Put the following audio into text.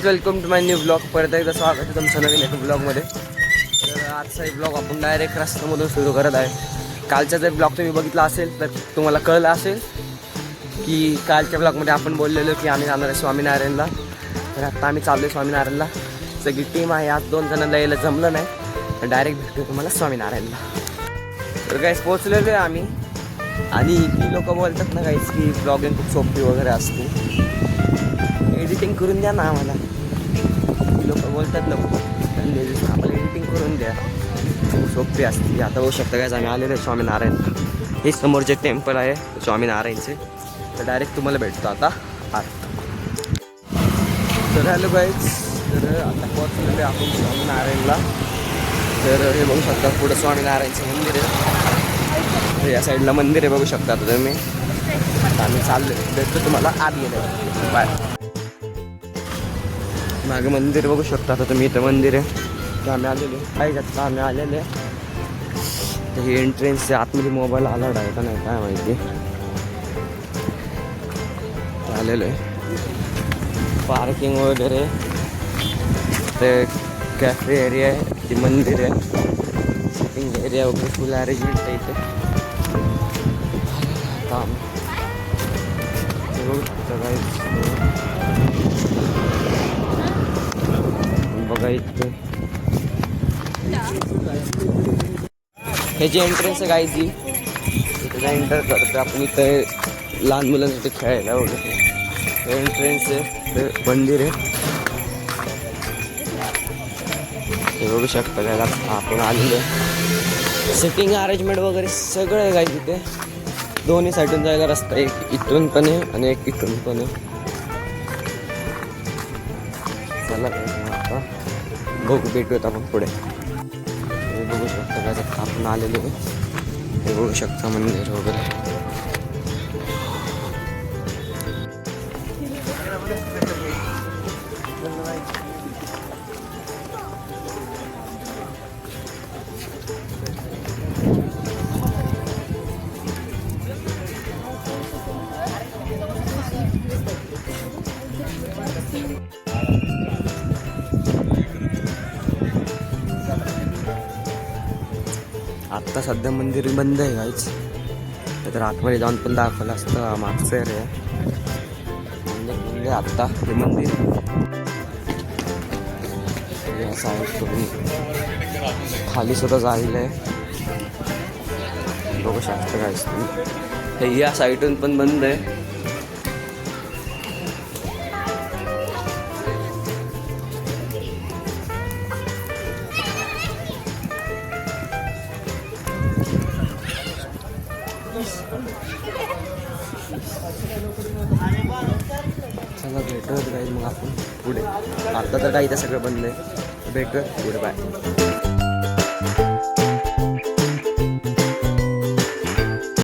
Welcome to my new blog. परत एकदा स्वागत आहे तुमचं नवीन एका ब्लॉगमध्ये. तर आजचा एक ब्लॉग आपण डायरेक्ट रस्त्यामधून सुरू करत आहे. कालचा जर ब्लॉग तुम्ही बघितला असेल तर तुम्हाला कळलं असेल की कालच्या ब्लॉगमध्ये आपण बोललेलो की आम्ही जाणार आहे स्वामीनारायणला. तर आता आम्ही चाललो आहे स्वामीनारायणला. सगळी टीम आहे. आज 2 जणांना यायला जमलं नाही तर डायरेक्ट भेटतो तुम्हाला स्वामीनारायणला. तर काहीच पोचलेलो आहे आम्ही. आणि ती लोक बोलतात ना काहीच की ब्लॉगिंग खूप सोपी वगैरे असते, एडिटिंग करून द्या ना आम्हाला. ती लोक बोलतात ना आम्हाला एडिटिंग करून द्या, खूप सोपी असते. आता होऊ शकतं काय आम्ही आलेलो आहे स्वामीनारायण. हे समोरचे टेम्पल आहे स्वामीनारायणचे. तर डायरेक्ट तुम्हाला भेटतो आता आत. तर हॅलो गाईज, तर आता पोहोचलेलो आहे आपण स्वामीनारायणला. तर हे बघू शकता पुढं स्वामीनारायणचं मंदिर आहे. या साईडला मंदिर आहे बघू शकता आता तुम्ही. आम्ही चाललो भेटतो तुम्हाला आत गेलं बाय. मागे मंदिर बघू शकता आता तुम्ही. इथं मंदिर आहे तर आम्ही आलेलो काय जास्त आम्ही आलेले. तर हे एंट्रन्सचे आतमध्ये मोबाईल अलाउड आहे का नाही काय माहिती. आलेलो आहे. पार्किंग वगैरे, ते कॅफे एरिया आहे, ते मंदिर आहे, सिटिंग एरिया वगैरे फुल अरेंजमेंट आहे इथे. काम बघू शकता काय बघा इथे. हे जे एंट्रन्स आहे काय जी इथं एंटर करतो आपण. इथं लहान मुलांसाठी खेळायला वगैरे एंट्रन्स आहे. ते मंदिर आहे हे बघू शकता काय. आपण आलेलो आहे. सिटिंग अरेंजमेंट वगैरे सगळं आहे काय तिथे. दोन्ही साईडून जायला रस्ता, एक इथून पण आहे आणि एक इथून पण आहे. चला आता बघू, भेटूयात आपण पुढे. हे बघू शकता काय आपण आलेलो आहे. हे बघू शकता मंदिर वगैरे. आत्ता सध्या मंदिर बंद आहे काहीच. तर आतमध्ये जाऊन पण दाखवलं असतं मागचं रे. म्हणजे आत्ता हे मंदिर या साईड तुम्ही खाली सुद्धा झालेलं आहे बघू शकता काहीच तुम्ही. हे या साईडून पण बंद आहे. चला भेटूयात काही मग आपण पुढे. आता तर काही इथं सगळं बंद आहे. भेटूयात पुढे बाय.